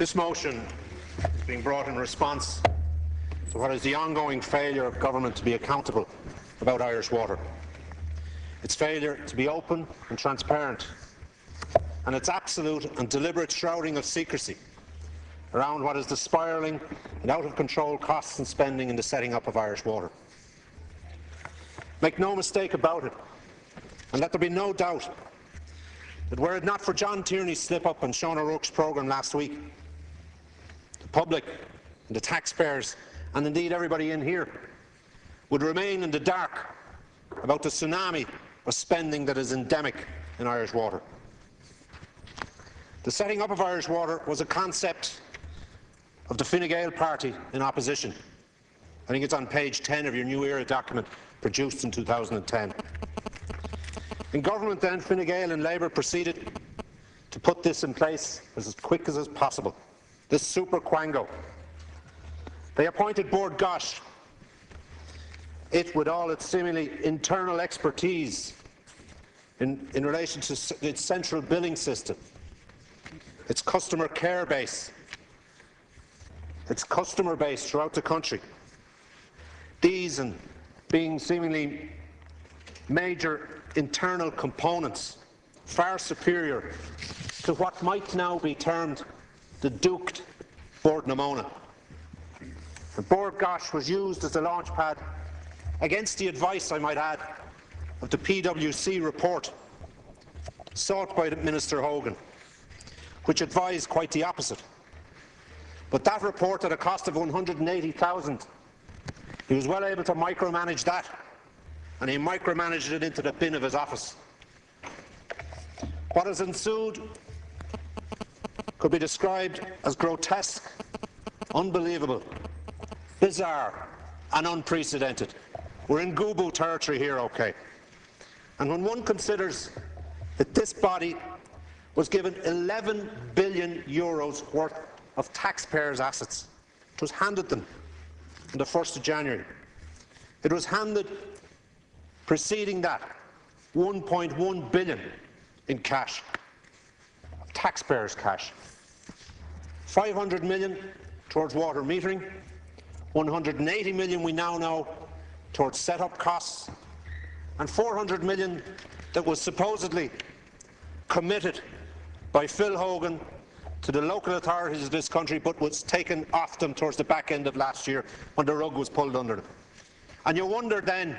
This motion is being brought in response to what is the ongoing failure of government to be accountable about Irish water. Its failure to be open and transparent, and its absolute and deliberate shrouding of secrecy around what is the spiralling and out-of-control costs and spending in the setting up of Irish water. Make no mistake about it, and let there be no doubt that were it not for John Tierney's slip-up on Sean O'Rourke's programme last week, the public and the taxpayers, and indeed everybody in here, would remain in the dark about the tsunami of spending that is endemic in Irish water. The setting up of Irish water was a concept of the Fine Gael party in opposition. I think it's on page 10 of your New Era document produced in 2010. In government then, Fine Gael and Labour proceeded to put this in place as quick as possible, this super quango. They appointed Bord Gáis, it with all its seemingly internal expertise in relation to its central billing system, its customer care base, its customer base throughout the country. These and being seemingly major internal components far superior to what might now be termed the duked Bord na Móna. The Bord Gáis was used as a launchpad against the advice, I might add, of the PwC report sought by Minister Hogan, which advised quite the opposite. But that report at a cost of 180,000, he was well able to micromanage that, and he micromanaged it into the bin of his office. What has ensued could be described as grotesque, unbelievable, bizarre and unprecedented. We're in Google territory here, okay? And when one considers that this body was given 11 billion euros worth of taxpayers' assets, it was handed them on the 1st of January. It was handed, preceding that, 1.1 billion in cash, taxpayers' cash. 500 million towards water metering, 180 million we now know towards set-up costs, and 400 million that was supposedly committed by Phil Hogan to the local authorities of this country, but was taken off them towards the back end of last year when the rug was pulled under them. And you wonder then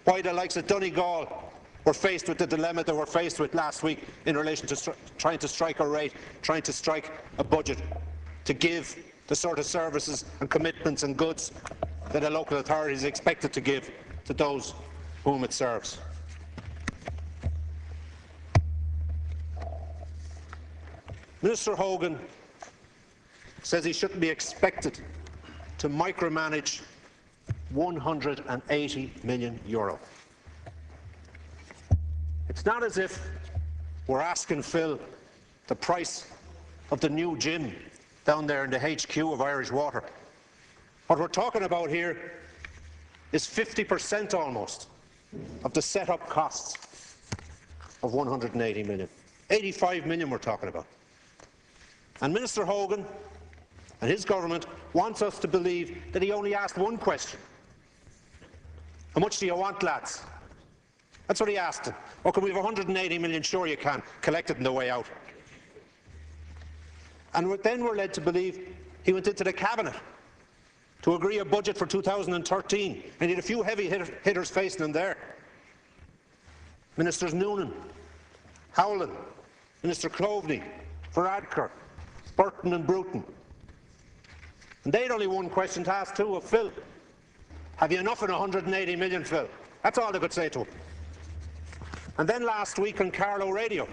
why the likes of Donegal were faced with the dilemma they were faced with last week in relation to trying to strike a rate, trying to strike a budget to give the sort of services and commitments and goods that a local authority is expected to give to those whom it serves. Minister Hogan says he shouldn't be expected to micromanage 180 million euro. It's not as if we're asking Phil the price of the new gym down there in the HQ of Irish Water. What we're talking about here is 50% almost of the set-up costs of 180 million. 85 million we're talking about. And Minister Hogan and his government wants us to believe that he only asked one question. How much do you want, lads? That's what he asked them. Oh, can we have 180 million? Sure you can. Collect it on the way out. And then we're led to believe he went into the Cabinet to agree a budget for 2013, and he had a few heavy hitters facing him there. Ministers Noonan, Howland, Minister Cloveney, Varadkar, Burton and Bruton. And they had only one question to ask too of Phil. Have you enough in 180 million, Phil? That's all they could say to him. And then last week on Carlo Radio,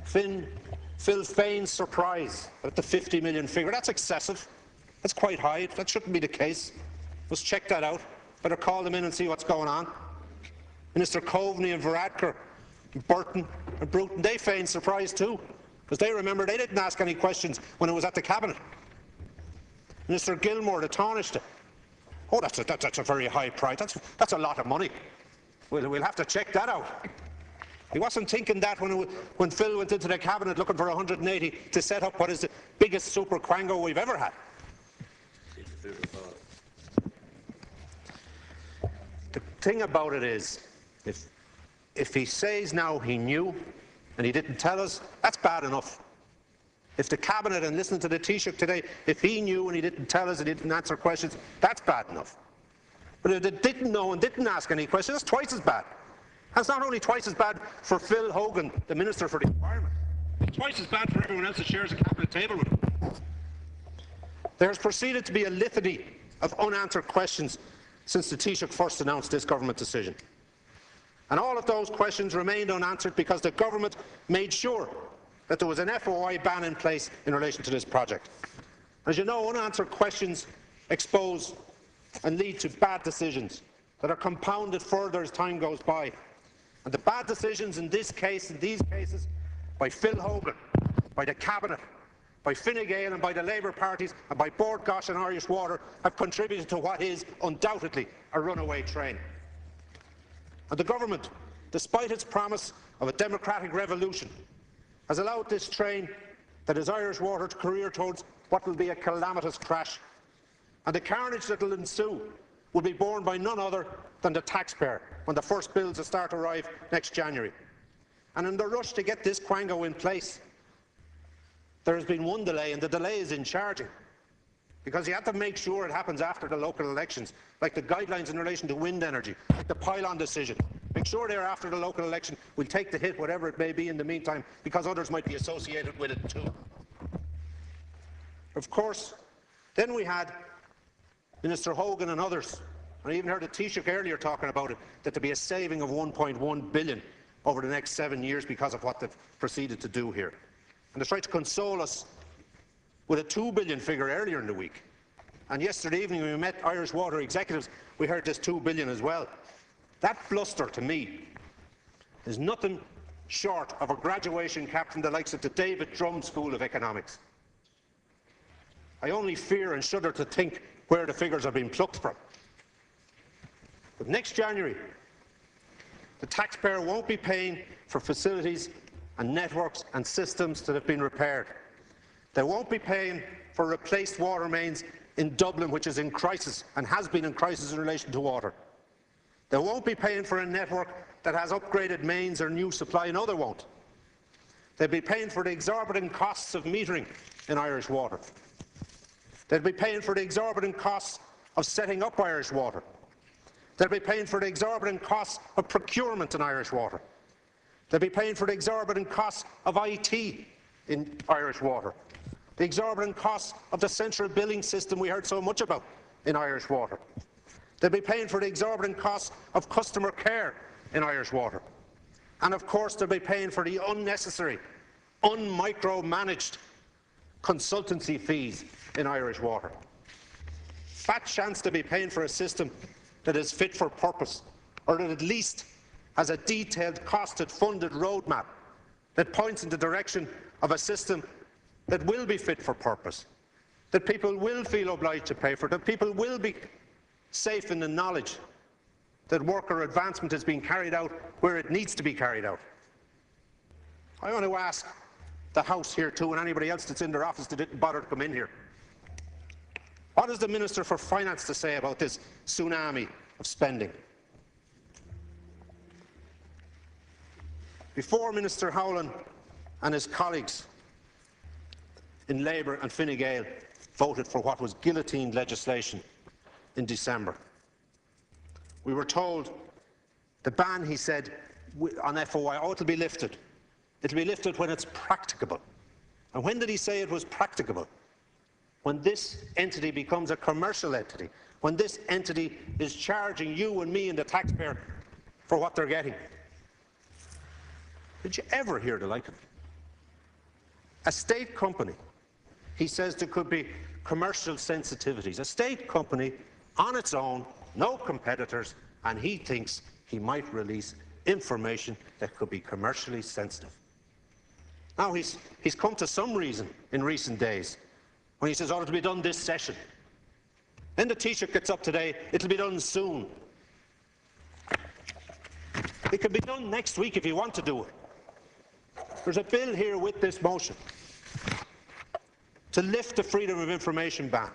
Phil feigns surprise at the 50 million figure. That's excessive. That's quite high. That shouldn't be the case. Let's check that out. Better call them in and see what's going on. Minister Coveney and Varadkar, Burton and Bruton, they feigned surprise too, because they remember they didn't ask any questions when it was at the Cabinet. Minister Gilmore, the Taoiseach. Oh, that's a very high price. That's a lot of money. We'll have to check that out. He wasn't thinking that when Phil went into the cabinet looking for 180 to set up what is the biggest super quango we've ever had. The thing about it is, if he says now he knew and he didn't tell us, that's bad enough. If the cabinet, and listening to the Taoiseach today, if he knew and he didn't tell us and he didn't answer questions, that's bad enough. But if they didn't know and didn't ask any questions, that's twice as bad. And it's not only twice as bad for Phil Hogan, the Minister for the Environment, it's twice as bad for everyone else that shares a cabinet table with him. There has proceeded to be a litany of unanswered questions since the Taoiseach first announced this government decision. And all of those questions remained unanswered because the government made sure that there was an FOI ban in place in relation to this project. As you know, unanswered questions expose and lead to bad decisions that are compounded further as time goes by. And the bad decisions in this case, in these cases, by Phil Hogan, by the Cabinet, by Fine Gael and by the Labour parties and by Bord Gáis and Irish Water have contributed to what is undoubtedly a runaway train. And the government, despite its promise of a democratic revolution, has allowed this train that is Irish Water to career towards what will be a calamitous crash. And the carnage that will ensue will be borne by none other than the taxpayer when the first bills will start to arrive next January. And in the rush to get this quango in place, there has been one delay, and the delay is in charging. Because you have to make sure it happens after the local elections, like the guidelines in relation to wind energy, like the pylon decision. Make sure they are after the local election. We'll take the hit, whatever it may be in the meantime, because others might be associated with it too. Of course, then we had Minister Hogan and others, and I even heard the Taoiseach earlier talking about it, that there'd be a saving of 1.1 billion over the next 7 years because of what they've proceeded to do here. And they tried to console us with a 2 billion figure earlier in the week. And yesterday evening when we met Irish Water executives, we heard this 2 billion as well. That bluster, to me, is nothing short of a graduation cap from the likes of the David Drum School of Economics. I only fear and shudder to think where the figures are being plucked from. But next January, the taxpayer won't be paying for facilities and networks and systems that have been repaired. They won't be paying for replaced water mains in Dublin, which is in crisis and has been in crisis in relation to water. They won't be paying for a network that has upgraded mains or new supply. No, they won't. They'll be paying for the exorbitant costs of metering in Irish Water. They'll be paying for the exorbitant costs of setting up Irish Water. They'll be paying for the exorbitant costs of procurement in Irish Water. They'll be paying for the exorbitant costs of IT in Irish Water. The exorbitant costs of the central billing system we heard so much about in Irish Water. They'll be paying for the exorbitant costs of customer care in Irish Water. And of course they'll be paying for the unnecessary, unmicromanaged consultancy fees in Irish Water. Fat chance to be paying for a system that is fit for purpose, or that at least has a detailed, costed, funded roadmap that points in the direction of a system that will be fit for purpose, that people will feel obliged to pay for, that people will be safe in the knowledge that worker advancement is being carried out where it needs to be carried out. I want to ask the House here too, and anybody else that's in their office that didn't bother to come in here, what has the Minister for Finance to say about this tsunami of spending? Before Minister Howlin and his colleagues in Labour and Fine Gael voted for what was guillotined legislation in December, we were told the ban, he said, on FOI, it'll be lifted. It'll be lifted when it's practicable. And when did he say it was practicable? When this entity becomes a commercial entity, when this entity is charging you and me and the taxpayer for what they're getting. Did you ever hear the like of it? A state company, he says there could be commercial sensitivities. A state company on its own, no competitors, and he thinks he might release information that could be commercially sensitive. Now he's come to some reason in recent days when he says, oh, it'll be done this session. Then the Taoiseach gets up today, it'll be done soon. It can be done next week if you want to do it. There's a bill here with this motion to lift the freedom of information ban.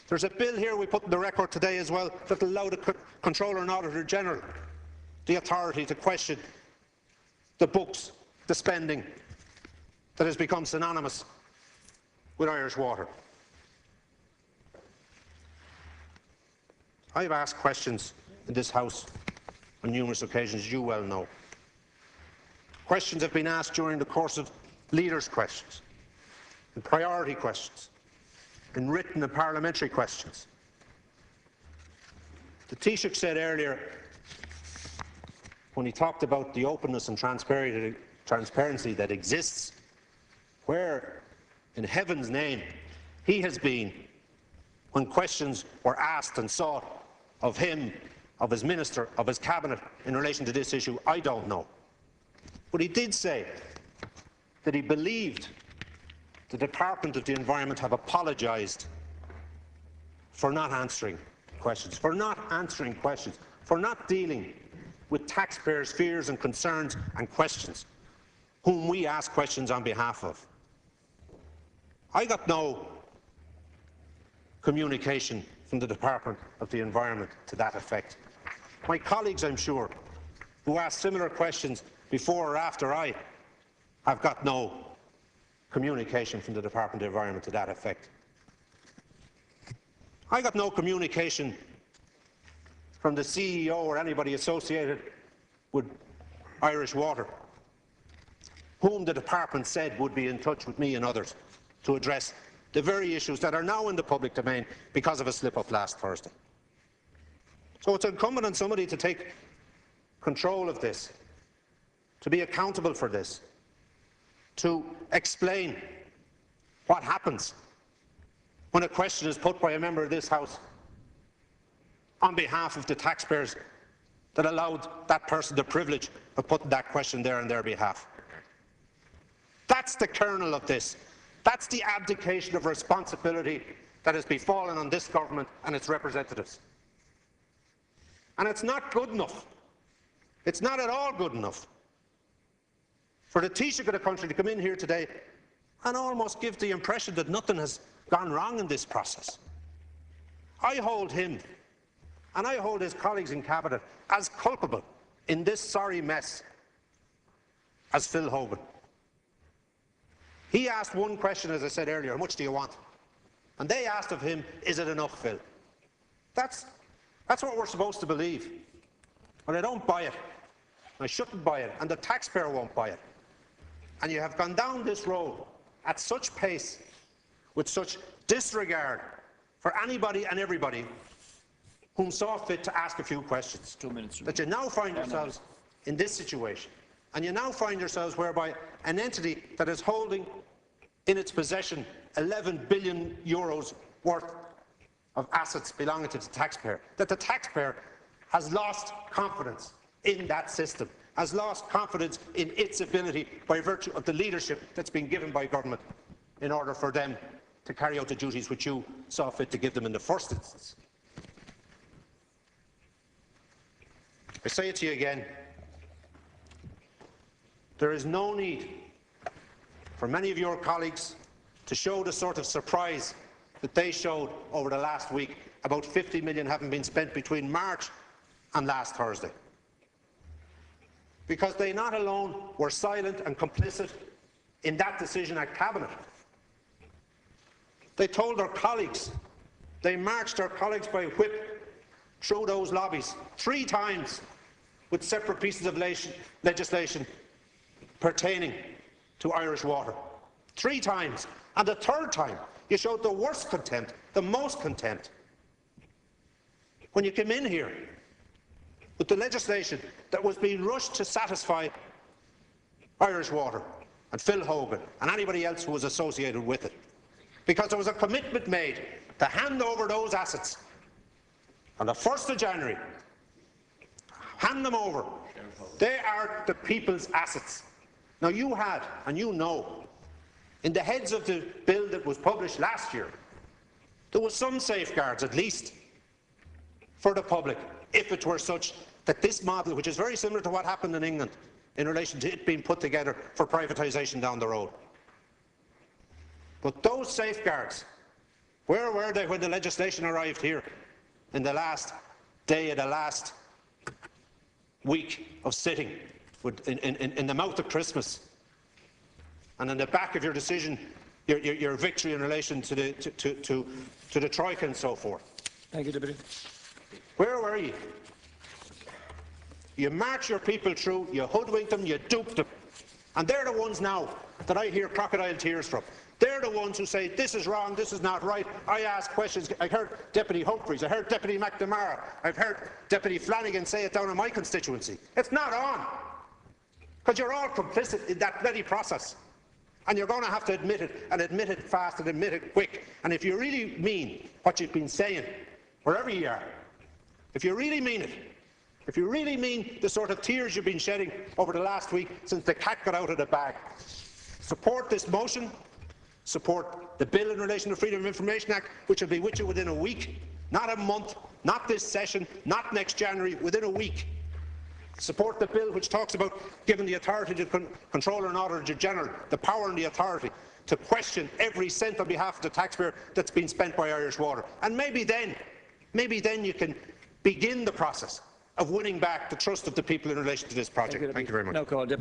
There's a bill here we put in the record today as well that will allow the Controller and Auditor General the authority to question the books, the spending that has become synonymous with Irish water. I have asked questions in this House on numerous occasions, you well know. Questions have been asked during the course of leaders' questions, and priority questions, and written and parliamentary questions. The Taoiseach said earlier, when he talked about the openness and transparency that exists, where in heaven's name he has been when questions were asked and sought of him, of his minister, of his cabinet in relation to this issue, I don't know. But he did say that he believed the Department of the Environment have apologised for not answering questions, for not dealing with taxpayers' fears and concerns and questions, whom we ask questions on behalf of. I got no communication from the Department of the Environment to that effect. My colleagues, I'm sure, who asked similar questions before or after I have got no communication from the Department of the Environment to that effect. I got no communication from the CEO or anybody associated with Irish Water, whom the department said would be in touch with me and others to address the very issues that are now in the public domain because of a slip-up last Thursday. So it's incumbent on somebody to take control of this, to be accountable for this, to explain what happens when a question is put by a member of this House on behalf of the taxpayers that allowed that person the privilege of putting that question there on their behalf. That's the kernel of this. That's the abdication of responsibility that has befallen on this government and its representatives. And it's not good enough. It's not at all good enough for the Taoiseach of the country to come in here today and almost give the impression that nothing has gone wrong in this process. I hold him and I hold his colleagues in Cabinet as culpable in this sorry mess as Phil Hogan. He asked one question, as I said earlier, how much do you want? And they asked of him, is it enough, Phil? That's what we're supposed to believe. And I don't buy it. I shouldn't buy it, and the taxpayer won't buy it. And you have gone down this road at such pace, with such disregard for anybody and everybody whom saw fit to ask a few questions, 2 minutes, that you now find yourselves in this situation. And you now find yourselves whereby an entity that is holding in its possession €11 billion worth of assets belonging to the taxpayer, that the taxpayer has lost confidence in that system, has lost confidence in its ability by virtue of the leadership that's been given by government in order for them to carry out the duties which you saw fit to give them in the first instance. I say it to you again, there is no need for many of your colleagues to show the sort of surprise that they showed over the last week about 50 million having been spent between March and last Thursday. Because they not alone were silent and complicit in that decision at Cabinet, they told their colleagues, they marched their colleagues by whip through those lobbies 3 times with separate pieces of legislation pertaining to Irish water. 3 times. And the 3rd time, you showed the worst contempt, the most contempt, when you came in here with the legislation that was being rushed to satisfy Irish water and Phil Hogan and anybody else who was associated with it. Because there was a commitment made to hand over those assets on the 1st of January. Hand them over. They are the people's assets. Now you had, and you know, in the heads of the bill that was published last year, there was some safeguards at least for the public if it were such that this model, which is very similar to what happened in England in relation to it being put together for privatisation down the road. But those safeguards, where were they when the legislation arrived here in the last day of the last week of sitting in the mouth of Christmas? And in the back of your decision, your victory in relation to the Troika and so forth. Thank you, Deputy. Where were you? You march your people through, you hoodwink them, you dupe them. And they're the ones now that I hear crocodile tears from. They're the ones who say, this is wrong, this is not right. I ask questions. I heard Deputy Humphreys, I heard Deputy McNamara, I've heard Deputy Flanagan say it down in my constituency. It's not on. Because you're all complicit in that bloody process. And you're going to have to admit it, and admit it fast, and admit it quick. And if you really mean what you've been saying, wherever you are, if you really mean it, if you really mean the sort of tears you've been shedding over the last week since the cat got out of the bag, support this motion, support the bill in relation to the Freedom of Information Act, which will be with you within a week, not a month, not this session, not next January, within a week. Support the bill which talks about giving the authority to Controller and Auditor General the power and the authority to question every cent on behalf of the taxpayer that's been spent by Irish Water. And maybe then you can begin the process of winning back the trust of the people in relation to this project. Thank you very much.